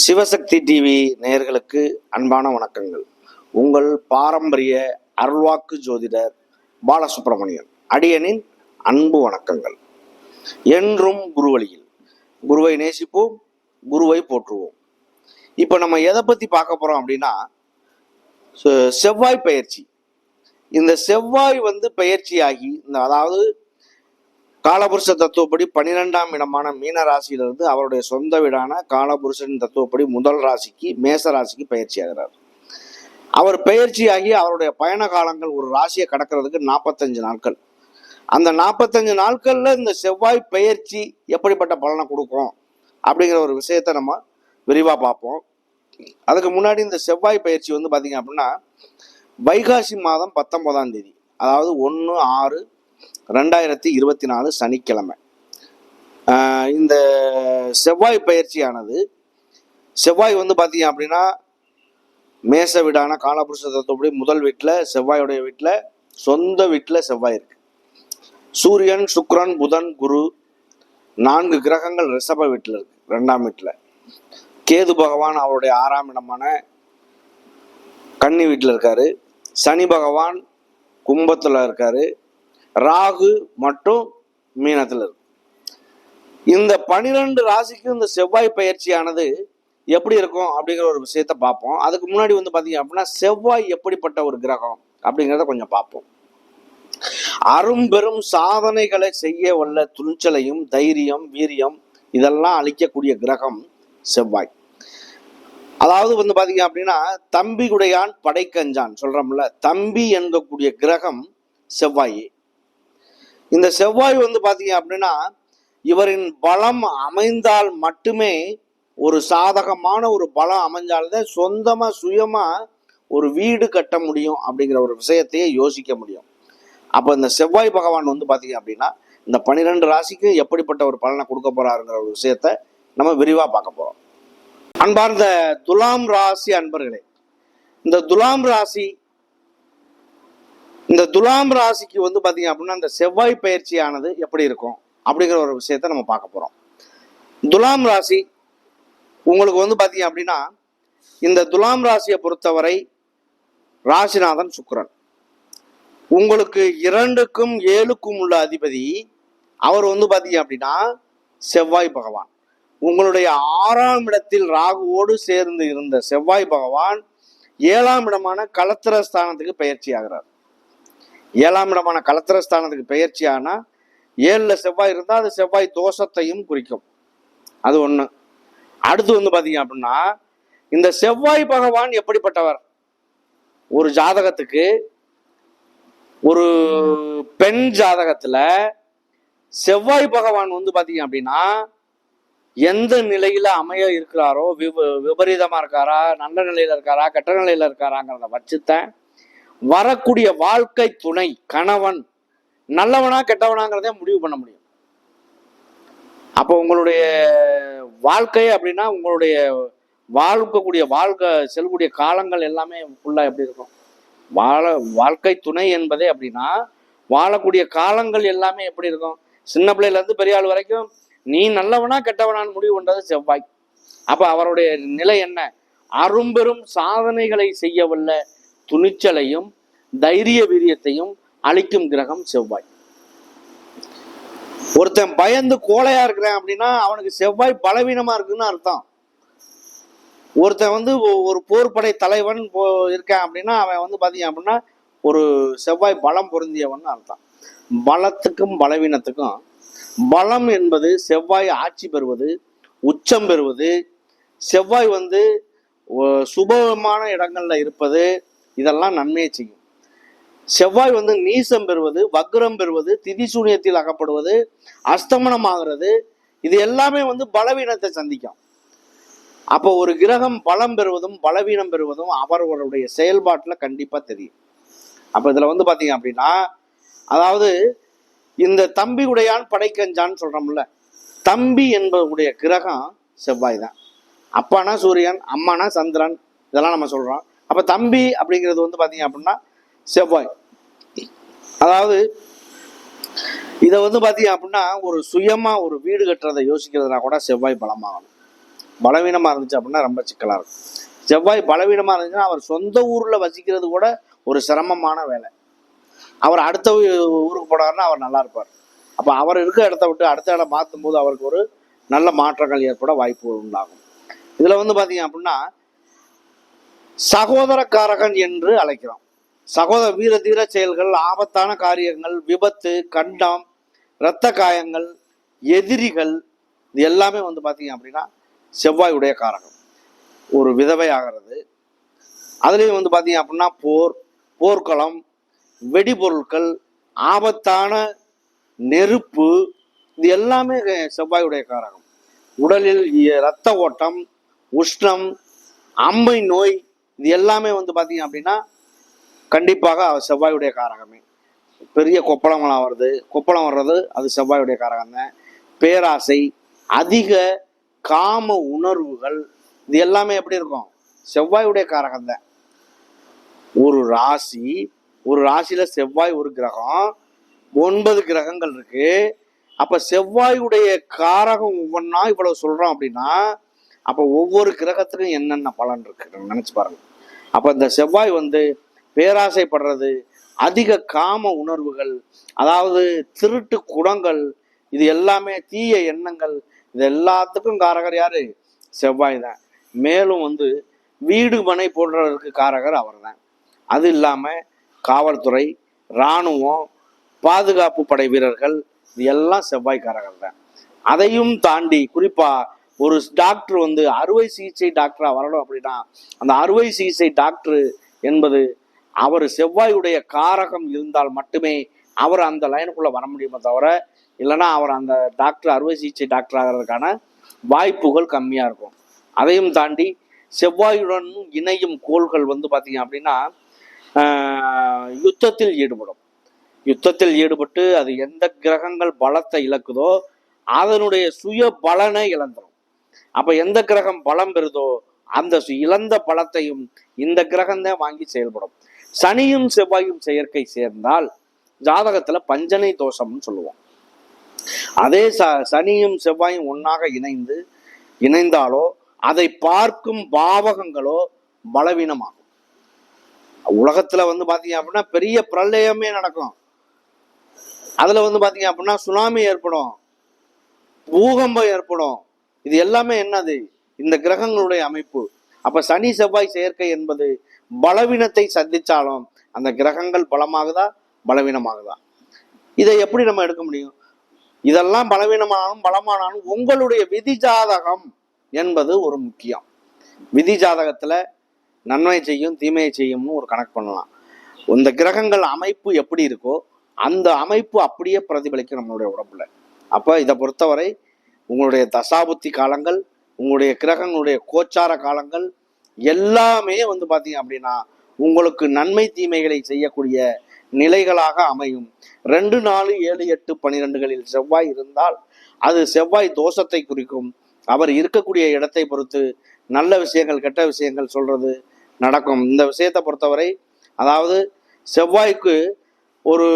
Sivasakthi TV நேயர்களுக்கு அன்பான வணக்கங்கள். உங்கள் பாரம்பரிய அருள்வாக்கு ஜோதிடர் பாலசுப்ரமணியன் அடியனின் அன்பு வணக்கங்கள். என்றும் குருவழியில் குருவை நேசிப்போம், குருவை போற்றுவோம். இப்போ நம்ம எதை பற்றி பார்க்க போகிறோம் அப்படின்னா, செவ்வாய் பயிற்சி. இந்த செவ்வாய் பயிற்சியாகி அதாவது காலபுருஷ தத்துவப்படி 12ஆம் இடமான மீன ராசியிலிருந்து அவருடைய சொந்த வீடான காலபுருஷன் தத்துவப்படி முதல் ராசிக்கு மேச ராசிக்கு பயிற்சி ஆகிறார். அவர் பயிற்சியாகி அவருடைய பயண காலங்கள் ஒரு ராசியை கடக்கிறதுக்கு 45 நாட்கள். அந்த 45 நாட்கள்ல இந்த செவ்வாய் பயிற்சி எப்படிப்பட்ட பலனை கொடுக்கும் அப்படிங்கிற ஒரு விஷயத்த நம்ம விரிவாக பார்ப்போம். அதுக்கு முன்னாடி இந்த செவ்வாய் பயிற்சி பார்த்தீங்க அப்படின்னா வைகாசி மாதம் 19ஆம் தேதி, அதாவது 1/6/2024 சனிக்கிழமை இந்த செவ்வாய் பயிற்சியானது. செவ்வாய் பார்த்தீங்க அப்படின்னா மேச வீடான காலபுருஷ தத்துவப்படி முதல் வீட்டில் செவ்வாயுடைய வீட்டில் சொந்த வீட்டில் செவ்வாய் இருக்கு. சூரியன், சுக்கிரன், புதன், குரு 4 கிரகங்கள் ரிஷப வீட்டில் இருக்கு, 2ஆம் வீட்டில். கேது பகவான் அவருடைய 6ஆம் இடமான கன்னி வீட்டில் இருக்காரு. சனி பகவான் கும்பத்தில் இருக்காரு. ராகு மற்றும் மீனத்தில் இருக்கு. இந்த 12 ராசிக்கும் இந்த செவ்வாய் பயிற்சியானது எப்படி இருக்கும் அப்படிங்கிற ஒரு விஷயத்த பார்ப்போம். அதுக்கு முன்னாடி பார்த்தீங்க அப்படின்னா செவ்வாய் எப்படிப்பட்ட ஒரு கிரகம் அப்படிங்கிறத கொஞ்சம் பார்ப்போம். அரும்பெரும் சாதனைகளை செய்ய வல்ல துணிச்சலையும் தைரியம், வீரியம் இதெல்லாம் அளிக்கக்கூடிய கிரகம் செவ்வாய். அதாவது பார்த்தீங்க அப்படின்னா தம்பி குடையான் படைக்கஞ்சான் சொல்றோம்ல, தம்பி என்கக்கூடிய கிரகம் செவ்வாய். இந்த செவ்வாய் பார்த்தீங்க அப்படின்னா இவரின் பலம் அமைந்தால் மட்டுமே, ஒரு சாதகமான ஒரு பலம் அமைஞ்சால்தான் சொந்தமா சுயமா ஒரு வீடு கட்ட முடியும் அப்படிங்கிற ஒரு விஷயத்தையே யோசிக்க முடியும். அப்ப இந்த செவ்வாய் பகவான் பார்த்தீங்க அப்படின்னா இந்த 12 ராசிக்கு எப்படிப்பட்ட ஒரு பலனை கொடுக்க போறாருங்கிற ஒரு விஷயத்த நம்ம விரிவா பார்க்க போறோம். அன்பார்ந்த துலாம் ராசி அன்பர்களே, இந்த துலாம் ராசிக்கு பார்த்தீங்க அப்படின்னா இந்த செவ்வாய் பயிற்சியானது எப்படி இருக்கும் அப்படிங்கிற ஒரு விஷயத்த நம்ம பார்க்க போறோம். துலாம் ராசி உங்களுக்கு பார்த்தீங்க அப்படின்னா இந்த துலாம் ராசியை பொறுத்தவரை ராசிநாதன் சுக்கிரன். உங்களுக்கு 2க்கும் 7க்கும் உள்ள அதிபதி அவர் பார்த்தீங்க அப்படின்னா செவ்வாய் பகவான். உங்களுடைய 6ஆம் இடத்தில் ராகுவோடு சேர்ந்து இருந்த செவ்வாய் பகவான் 7ஆம் இடமான கலத்திரஸ்தானத்துக்கு பயிற்சி ஆகிறார். 7ஆம் இடமான கலத்திரஸ்தானத்துக்கு பயிற்சி ஆனா 7ல் செவ்வாய் இருந்தால் அது செவ்வாய் தோஷத்தையும் குறிக்கும். அது ஒண்ணு. அடுத்து பாத்தீங்க அப்படின்னா இந்த செவ்வாய் பகவான் எப்படிப்பட்டவர், ஒரு ஜாதகத்துக்கு, ஒரு பெண் ஜாதகத்துல செவ்வாய் பகவான் பாத்தீங்க அப்படின்னா எந்த நிலையில அமைய இருக்கிறாரோ, விபரீதமா இருக்காரா, நல்ல நிலையில இருக்காரா, கெட்ட நிலையில இருக்காராங்கிறத வச்சுத்தான் வரக்கூடிய வாழ்க்கை துணை கணவன் நல்லவனா கெட்டவனாங்கிறதே முடிவு பண்ண முடியும். அப்போ உங்களுடைய வாழ்க்கை அப்படின்னா உங்களுடைய வாழ்க்கை செல்லக்கூடிய காலங்கள் எல்லாமே ஃபுல்லா எப்படி இருக்கும், வாழ்க்கை துணை என்பதே அப்படின்னா வாழக்கூடிய காலங்கள் எல்லாமே எப்படி இருக்கும், சின்ன பிள்ளையில இருந்து பெரிய ஆள் வரைக்கும் நீ நல்லவனா கெட்டவனான்னு முடிவு பண்றது செவ்வாய். அப்ப அவருடைய நிலை என்ன, அரும்பெரும் சாதனைகளை செய்யவல்ல துணிச்சலையும் தைரிய வீரியத்தையும் அளிக்கும் கிரகம் செவ்வாய். ஒருத்தன் பயந்து கோழையா இருக்கிறான் அப்படின்னா அவனுக்கு செவ்வாய் பலவீனமா இருக்குன்னு அர்த்தம். ஒருத்தன் ஒரு போர்படை தலைவன் இருக்கான் அப்படின்னா அவன் பாத்தீங்க அப்படின்னா ஒரு செவ்வாய் பலம் பொருந்தியவன் அர்த்தம். பலத்துக்கும் பலவீனத்துக்கும், பலம் என்பது செவ்வாய் ஆட்சி பெறுவது, உச்சம் பெறுவது, செவ்வாய் சுபமான இடங்கள்ல இருப்பது, இதெல்லாம் நன்மையை செய்யும். செவ்வாய் நீசம் பெறுவது, வக்ரம் பெறுவது, திதிசூன்யத்தில் அகப்படுவது, அஸ்தமனம் ஆகிறது, இது எல்லாமே பலவீனத்தை சந்திக்கும். அப்போ ஒரு கிரகம் பலம் பெறுவதும் பலவீனம் பெறுவதும் அவர்களுடைய செயல்பாட்டுல கண்டிப்பா தெரியும். அப்ப இதுல பாத்தீங்க அப்படின்னா அதாவது இந்த தம்பி உடையான் படைக்கஞ்சான்னு சொல்றோம்ல, தம்பி என்பதுடைய கிரகம் செவ்வாய் தான். அப்பானா சூரியன், அம்மானா சந்திரன், இதெல்லாம் நம்ம சொல்றோம். அப்ப தம்பி அப்படிங்கிறது பாத்தீங்க அப்படின்னா செவ்வாய். அதாவது இதை பாத்தீங்க அப்படின்னா ஒரு சுயமா ஒரு வீடு கட்டுறதை யோசிக்கிறதுனா கூட செவ்வாய் பலமாகணும். பலவீனமா இருந்துச்சு அப்படின்னா ரொம்ப சிக்கலா இருக்கும். செவ்வாய் பலவீனமா இருந்துச்சுன்னா அவர் சொந்த ஊர்ல வசிக்கிறது கூட ஒரு சிரமமான வேலை. அவர் அடுத்த ஊருக்கு போனாருன்னா அவர் நல்லா இருப்பார். அப்ப அவர் இருக்க இடத்த விட்டு அடுத்த இடம் மாற்றும் போது அவருக்கு ஒரு நல்ல மாற்றங்கள் ஏற்பட வாய்ப்பு உண்டாகும். இதுல வந்து பாத்தீங்க அப்படின்னா சகோதரக்காரகன் என்று அழைக்கிறோம். சகோதர வீர தீர செயல்கள், ஆபத்தான காரியங்கள், விபத்து, கண்டம், இரத்த காயங்கள், எதிரிகள், இது எல்லாமே வந்து பாத்தீங்க அப்படின்னா செவ்வாயுடைய காரகம். ஒரு விதவை ஆகிறது, அதுலேயும் வந்து பாத்தீங்க அப்படின்னா போர்க்களம், வெடிபொருட்கள், ஆபத்தான நெருப்பு, இது எல்லாமே செவ்வாயுடைய காரகம். உடலில் இரத்த ஓட்டம், உஷ்ணம், அம்மை நோய், இது எல்லாமே வந்து பாத்தீங்க அப்படின்னா கண்டிப்பாக செவ்வாயுடைய காரகமே. பெரிய கொப்பளம்லாம் வருது, கொப்பளம் வர்றது அது செவ்வாயுடைய காரகம் தான். பேராசை, அதிக காம உணர்வுகள், இது எல்லாமே எப்படி இருக்கும்? செவ்வாயுடைய காரகம் தான். ஒரு ராசியில செவ்வாய் ஒரு கிரகம், 9 கிரகங்கள் இருக்கு. அப்ப செவ்வாயுடைய காரகம் ஒவ்வொன்னா இவ்வளவு சொல்றோம் அப்படின்னா அப்ப ஒவ்வொரு கிரகத்துக்கும் என்னென்ன பலன் இருக்கு நினைச்சு பாருங்க. அப்ப இந்த செவ்வாய் வந்து பேராசைப்படுறது, அதிக காம உணர்வுகள், அதாவது திருட்டு குணங்கள், இது எல்லாமே தீய எண்ணங்கள், இது எல்லாத்துக்கும் காரகர் யாரு? செவ்வாய் தான். மேலும் வந்து வீடு மனை போன்றவருக்கு காரகர் அவர் தான். அது இல்லாம காவல்துறை, இராணுவம், பாதுகாப்பு படை வீரர்கள், இது எல்லாம் செவ்வாய்க்காரர்கள் தான். அதையும் தாண்டி குறிப்பா ஒரு டாக்டர் வந்து அறுவை சிகிச்சை டாக்டரா வரணும் அப்படின்னா அந்த அறுவை சிகிச்சை டாக்டர் என்பது அவர் செவ்வாயுடைய காரகம் இருந்தால் மட்டுமே அவர் அந்த லைனுக்குள்ள வர முடியுமே தவிர இல்லைன்னா அவர் அந்த டாக்டர் அறுவை சிகிச்சை டாக்டர் ஆகிறதுக்கான வாய்ப்புகள் கம்மியா இருக்கும். அதையும் தாண்டி செவ்வாயுடன் இணையும் கோள்கள் வந்து பாத்தீங்க அப்படின்னா யுத்தத்தில் ஈடுபட்டு அது எந்த கிரகங்கள் பலத்தை இழக்குதோ அதனுடைய சுய பலனை இழந்துடும். அப்ப எந்த கிரகம் பலம் பெறுதோ அந்த இழந்த பலத்தையும் இந்த கிரகம் தான் வாங்கி செயல்படும். சனியும் செவ்வாயும் செயற்கை சேர்ந்தால் ஜாதகத்துல பஞ்சனை தோஷம்னு சொல்லுவோம். அதே சனியும் செவ்வாயும் ஒன்னாக இணைந்தாலோ அதை பார்க்கும் பாவகங்களோ பலவீனமாகும். உலகத்துல வந்து பாத்தீங்க அப்படின்னா பெரிய பிரளயமே நடக்கும். அதுல வந்து பாத்தீங்க அப்படின்னா சுனாமி ஏற்படும், பூகம்பம் ஏற்படும். இது எல்லாமே என்னது? இந்த கிரகங்களுடைய அமைப்பு. அப்ப சனி செவ்வாய் செயற்கை என்பது பலவீனத்தை சந்திச்சாலும் அந்த கிரகங்கள் பலமாகுதா பலவீனமாகுதா? இதை எப்படி நம்ம எடுக்க முடியும்? இதெல்லாம் பலவீனமானாலும் பலமானாலும் உங்களுடைய விதி ஜாதகம் என்பது ஒரு முக்கியம். விதி ஜாதகத்துல நன்மை செய்யும் தீமையை செய்யும்னு ஒரு கணக்கு பண்ணலாம். இந்த கிரகங்கள் அமைப்பு எப்படி இருக்கோ அந்த அமைப்பு அப்படியே பிரதிபலிக்கும் நம்மளுடைய உடம்புல. அப்ப இதை பொறுத்தவரை உங்களுடைய தசாபுத்தி காலங்கள், உங்களுடைய கிரகங்களுடைய கோச்சார காலங்கள் எல்லாமே வந்து பாத்தீங்க அப்படின்னா உங்களுக்கு நன்மை தீமைகளை செய்யக்கூடிய நிலைகளாக அமையும். 2, 4, 7, 8, 12களில் செவ்வாய் இருந்தால் அது செவ்வாய் தோஷத்தை குறிக்கும். அவர் இருக்கக்கூடிய இடத்தை பொறுத்து நல்ல விஷயங்கள் கெட்ட விஷயங்கள் சொல்றது நடக்கும். இந்த விஷயத்தை பொறுத்தவரை அதாவது செவ்வாய்க்கு ஒரு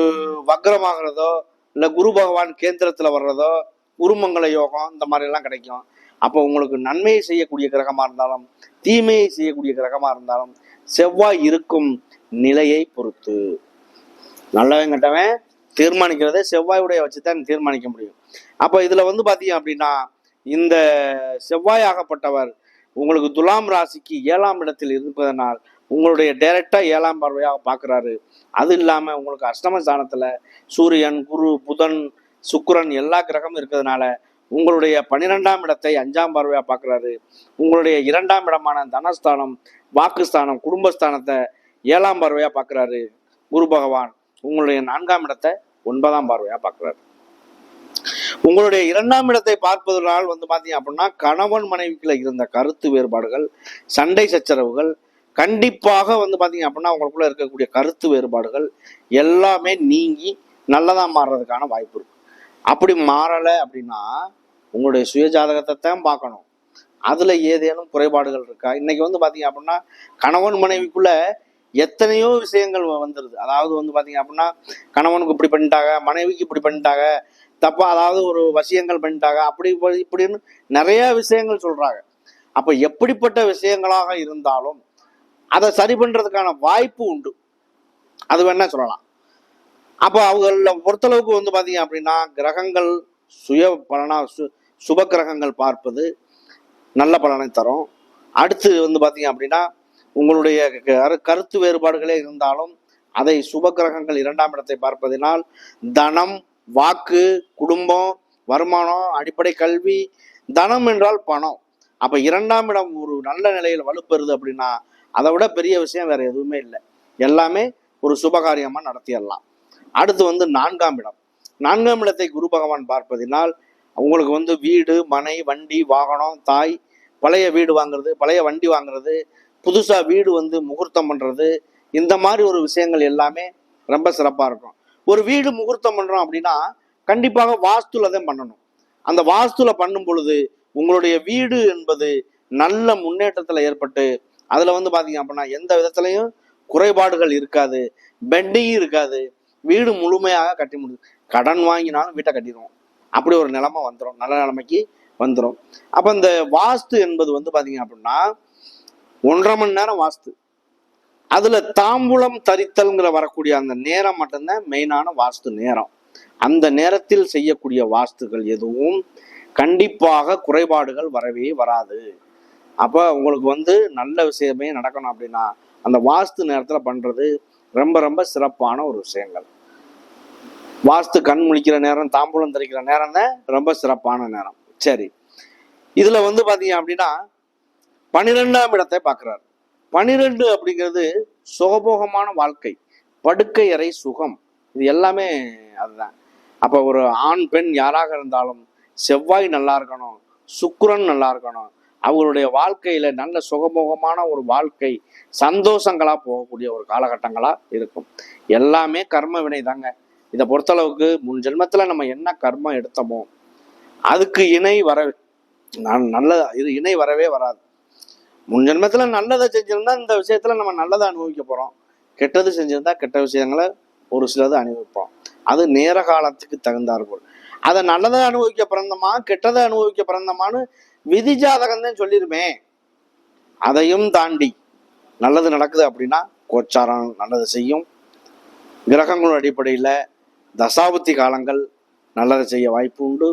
வக்ரமாகிறதோ இல்லை குரு பகவான் கேந்திரத்துல வர்றதோ குருமங்கள யோகம் இந்த மாதிரி எல்லாம் கிடைக்கும். அப்போ உங்களுக்கு நன்மையை செய்யக்கூடிய கிரகமா இருந்தாலும் தீமையை செய்யக்கூடிய கிரகமா இருந்தாலும் செவ்வாய் இருக்கும் நிலையை பொறுத்து நல்லவன் கெட்டவன் தீர்மானிக்கிறதே செவ்வாயுடைய வச்சுதான் தீர்மானிக்க முடியும். அப்ப இதுல வந்து பாத்தீங்க அப்படின்னா இந்த செவ்வாய் ஆகப்பட்டவர் உங்களுக்கு துலாம் ராசிக்கு 7ஆம் இடத்தில் இருப்பதனால் உங்களுடைய டைரக்டா 7ஆம் பார்வையாக பார்க்கிறாரு. அது இல்லாம உங்களுக்கு அஷ்டம ஸ்தானத்துல சூரியன், குரு, புதன், சுக்கிரன் எல்லா கிரகமும் இருக்கிறதுனால உங்களுடைய 12ஆம் இடத்தை 5ஆம் பார்வையா பார்க்கிறாரு. உங்களுடைய 2ஆம் இடமான தனஸ்தானம், வாக்குஸ்தானம், குடும்பஸ்தானத்தை 7ஆம் பார்வையா பார்க்கிறாரு குரு பகவான். உங்களுடைய 4ஆம் இடத்தை 9ஆம் பார்வையா பார்க்கிறாரு. உங்களுடைய 2ஆம் இடத்தை பார்ப்பதனால் வந்து பாத்தீங்க அப்படின்னா கணவன் மனைவிக்குள்ள இருந்த கருத்து வேறுபாடுகள், சண்டை சச்சரவுகள் கண்டிப்பாக வந்து பாத்தீங்க அப்படின்னா உங்களுக்குள்ள இருக்கக்கூடிய கருத்து வேறுபாடுகள் எல்லாமே நீங்கி நல்லதா மாறுறதுக்கான வாய்ப்பு இருக்கு. அப்படி மாறலை அப்படின்னா உங்களுடைய சுய ஜாதகத்தை தான் பார்க்கணும். அதுல ஏதேனும் குறைபாடுகள் இருக்கா? இன்னைக்கு வந்து பாத்தீங்க அப்படின்னா கணவன் மனைவிக்குள்ள எத்தனையோ விஷயங்கள் வந்துருது. அதாவது வந்து பாத்தீங்க அப்படின்னா கணவனுக்கு இப்படி பண்ணிட்டாங்க, மனைவிக்கு இப்படி பண்ணிட்டாங்க, தப்பா அதாவது ஒரு விஷயங்கள் பண்ணிட்டாங்க, அப்படி இப்படின்னு நிறைய விஷயங்கள் சொல்றாங்க. அப்ப எப்படிப்பட்ட விஷயங்களாக இருந்தாலும் அதை சரி பண்றதுக்கான வாய்ப்பு உண்டு, அது வேணா சொல்லலாம். அப்போ அவங்கள பொறுத்தளவுக்கு வந்து பாத்தீங்க அப்படின்னா கிரகங்கள் சுய பலனா சுப கிரகங்கள் பார்ப்பது நல்ல பலனை தரும். அடுத்து வந்து பாத்தீங்க அப்படின்னா உங்களுடைய கருத்து வேறுபாடுகளே இருந்தாலும் அதை சுப கிரகங்கள் 2ஆம் இடத்தை பார்ப்பதினால் தனம், வாக்கு, குடும்பம், வருமானம், அடிப்படை கல்வி, தனம் என்றால் பணம். அப்ப 2ஆம் இடம் ஒரு நல்ல நிலையில் வலுப்பெறுது அப்படின்னா அதை விட பெரிய விஷயம் வேற எதுவுமே இல்லை. எல்லாமே ஒரு சுபகாரியமா நடத்திடலாம். அடுத்து வந்து 4ஆம் இடம். 4ஆம் இடத்தை குரு பகவான் பார்ப்பதினால் உங்களுக்கு வந்து வீடு, மனை, வண்டி, வாகனம், தாய், பழைய வீடு வாங்குறது, பழைய வண்டி வாங்குறது, புதுசா வீடு வந்து முகூர்த்தம் பண்றது, இந்த மாதிரி ஒரு விஷயங்கள் எல்லாமே ரொம்ப சிறப்பா இருக்கும். ஒரு வீடு முகூர்த்தம் பண்றோம் அப்படின்னா கண்டிப்பாக வாஸ்துல தான் பண்ணணும். அந்த வாஸ்துல பண்ணும் பொழுது உங்களுடைய வீடு என்பது நல்ல முன்னேற்றத்துல ஏற்பட்டு அதுல வந்து பாத்தீங்க அப்படின்னா எந்த விதத்திலையும் குறைபாடுகள் இருக்காது, பெண்டிங் இருக்காது, வீடு முழுமையாக கட்டி முடியும். கடன் வாங்கினாலும் வீட்டை கட்டிடுவோம், அப்படி ஒரு நிலைமை வந்துடும், நல்ல நிலைமைக்கு வந்துடும். அப்ப இந்த வாஸ்து என்பது வந்து பாத்தீங்க அப்படின்னா 1.5 மணி நேரம் வாஸ்து. அதுல தாம்பூலம் தரித்தல்ங்கிற வரக்கூடிய அந்த நேரம் மட்டும்தான் மெயினான வாஸ்து நேரம். அந்த நேரத்தில் செய்யக்கூடிய வாஸ்துகள் எதுவும் கண்டிப்பாக குறைபாடுகள் வரவே வராது. அப்ப உங்களுக்கு வந்து நல்ல விஷயமே நடக்கணும் அப்படின்னா அந்த வாஸ்து நேரத்துல பண்றது ரொம்ப ரொம்ப சிறப்பான ஒரு விஷயங்கள். வாஸ்து கண் முழிக்கிற நேரம், தாம்பூலம் தரிக்கிற நேரம் தான் ரொம்ப சிறப்பான நேரம். சரி, இதுல வந்து பாத்தீங்க அப்படின்னா 12ஆம் இடத்தை பார்க்கிறார். 12 அப்படிங்கிறது சுகபோகமான வாழ்க்கை, படுக்கை அறை சுகம், இது எல்லாமே அதுதான். அப்ப ஒரு ஆண் பெண் யாராக இருந்தாலும் செவ்வாய் நல்லா இருக்கணும், சுக்கிரன் நல்லா இருக்கணும், அவங்களுடைய வாழ்க்கையில நல்ல சுகபோகமான ஒரு வாழ்க்கை, சந்தோஷங்களா போகக்கூடிய ஒரு காலகட்டங்களா இருக்கும். எல்லாமே கர்ம வினை தாங்க. இதை பொறுத்தளவுக்கு முன் ஜென்மத்துல நம்ம என்ன கர்மம் எடுத்தோமோ அதுக்கு இணை இணை வரவே வராது. முன் ஜென்மத்துல நல்லதை செஞ்சிருந்தா இந்த விஷயத்துல நம்ம நல்லதை அனுபவிக்க போறோம், கெட்டது செஞ்சிருந்தா கெட்ட விஷயங்களை ஒரு சிலது அனுபவிப்போம். அது நேர காலத்துக்கு தகுந்தாற்போல். அதை நல்லதை அனுபவிக்க பிறந்தமா கெட்டதை அனுபவிக்க பிறந்தமான்னு விதி ஜாதகம் தான் சொல்லிருமே. அதையும் தாண்டி நல்லது நடக்குது அப்படின்னா கோச்சாரம் நல்லது செய்யும். கிரகங்களோட அடிப்படையில தசாபுத்தி காலங்கள் நல்லதை செய்ய வாய்ப்பு உண்டு.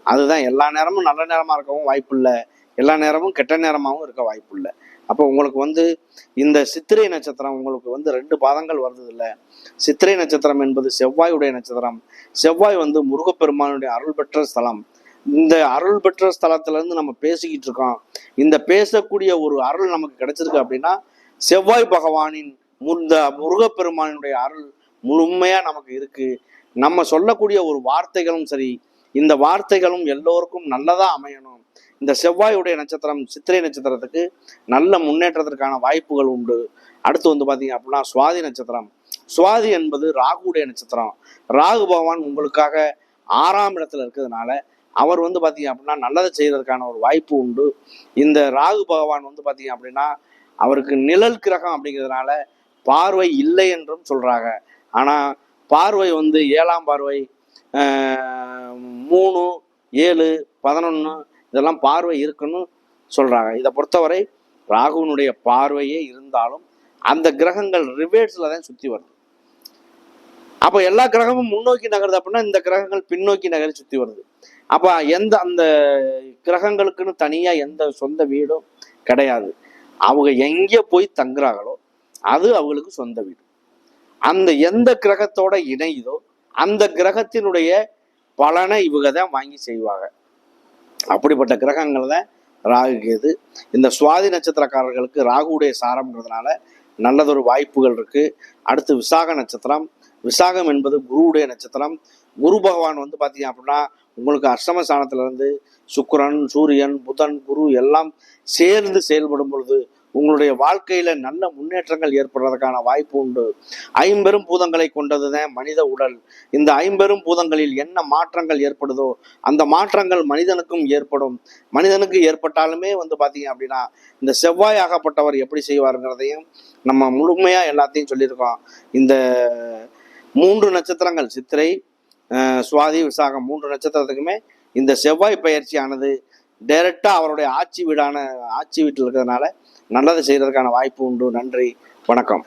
அதுதான் எல்லா நேரமும் நல்ல நேரமா இருக்கவும் வாய்ப்பு இல்லை, எல்லா நேரமும் கெட்ட நேரமாகவும் இருக்க வாய்ப்பு இல்லை. அப்போ உங்களுக்கு வந்து இந்த சித்திரை நட்சத்திரம் உங்களுக்கு வந்து 2 பாதங்கள் வருது இல்லை. சித்திரை நட்சத்திரம் என்பது செவ்வாயுடைய நட்சத்திரம். செவ்வாய் வந்து முருகப்பெருமானுடைய அருள் பெற்ற ஸ்தலம். இந்த அருள் பெற்ற ஸ்தலத்துல இருந்து நம்ம பேசிக்கிட்டு இருக்கோம். இந்த பேசக்கூடிய ஒரு அருள் நமக்கு கிடைச்சிருக்கு அப்படின்னா செவ்வாய் பகவானின் இந்த முருகப்பெருமானுடைய அருள் முழுமையா நமக்கு இருக்கு. நம்ம சொல்லக்கூடிய ஒரு வார்த்தைகளும் சரி, இந்த வார்த்தைகளும் எல்லோருக்கும் நல்லதா அமையணும். இந்த செவ்வாயுடைய நட்சத்திரம் சித்திரை நட்சத்திரத்துக்கு நல்ல முன்னேற்றத்திற்கான வாய்ப்புகள் உண்டு. அடுத்து வந்து பாத்தீங்க அப்படின்னா சுவாதி நட்சத்திரம். சுவாதி என்பது ராகுடைய நட்சத்திரம். ராகு பகவான் உங்களுக்காக 6ஆம் இடத்துல இருக்கிறதுனால அவர் வந்து பாத்தீங்க அப்படின்னா நல்லதை செய்யறதுக்கான ஒரு வாய்ப்பு உண்டு. இந்த ராகு பகவான் வந்து பாத்தீங்க அப்படின்னா அவருக்கு நிழல் கிரகம் அப்படிங்கிறதுனால பார்வை இல்லை என்றும் சொல்றாங்க. ஆனா பார்வை வந்து 7ஆம் பார்வை, 3, 7, 11 இதெல்லாம் பார்வை இருக்குன்னு சொல்றாங்க. இதை பொறுத்தவரை ராகுனுடைய பார்வையே இருந்தாலும் அந்த கிரகங்கள் ரிவேர்ஸ்ல தான் சுத்தி வருது. அப்ப எல்லா கிரகமும் முன்னோக்கி நகருது அப்படின்னா இந்த கிரகங்கள் பின்னோக்கி நகரி சுத்தி வருது. அப்ப அந்த கிரகங்களுக்குன்னு தனியா எந்த சொந்த வீடும் கிடையாது. அவங்க எங்க போய் தங்குறாங்களோ அது அவங்களுக்கு சொந்த வீடு. அந்த எந்த கிரகத்தோட இணையுதோ அந்த கிரகத்தினுடைய பலனை இவங்க தான் வாங்கி செய்வாங்க. அப்படிப்பட்ட கிரகங்கள் தான் ராகு கேது. இந்த சுவாதி நட்சத்திரக்காரர்களுக்கு ராகுடைய சாரம்ன்றதுனால நல்லதொரு வாய்ப்புகள் இருக்கு. அடுத்து விசாக நட்சத்திரம். விசாகம் என்பது குருவுடைய நட்சத்திரம். குரு பகவான் வந்து பாத்தீங்க அப்படின்னா உங்களுக்கு அஷ்டம ஸ்தானத்துல இருந்து சுக்கிரன், சூரியன், புதன், குரு எல்லாம் சேர்ந்து செயல்படும் பொழுது உங்களுடைய வாழ்க்கையில நல்ல முன்னேற்றங்கள் ஏற்படுறதுக்கான வாய்ப்பு உண்டு. 50 பூதங்களை கொண்டதுதான் மனித உடல். இந்த 50 பூதங்களில் என்ன மாற்றங்கள் ஏற்படுதோ அந்த மாற்றங்கள் மனிதனுக்கும் ஏற்படும். மனிதனுக்கு ஏற்பட்டாலுமே வந்து பாத்தீங்க அப்படின்னா இந்த செவ்வாய் ஆகப்பட்டவர் எப்படி செய்வாருங்கிறதையும் நம்ம முழுமையா எல்லாத்தையும் சொல்லியிருக்கோம். இந்த 3 நட்சத்திரங்கள் சித்திரை, சுவாதி, விசாகம் 3 நட்சத்திரத்துக்குமே இந்த செவ்வாய் பயிற்சியானது டைரக்டா அவருடைய ஆட்சி வீட்டில் இருக்கிறதுனால நல்லதை செய்யறதுக்கான வாய்ப்பு உண்டு. நன்றி, வணக்கம்.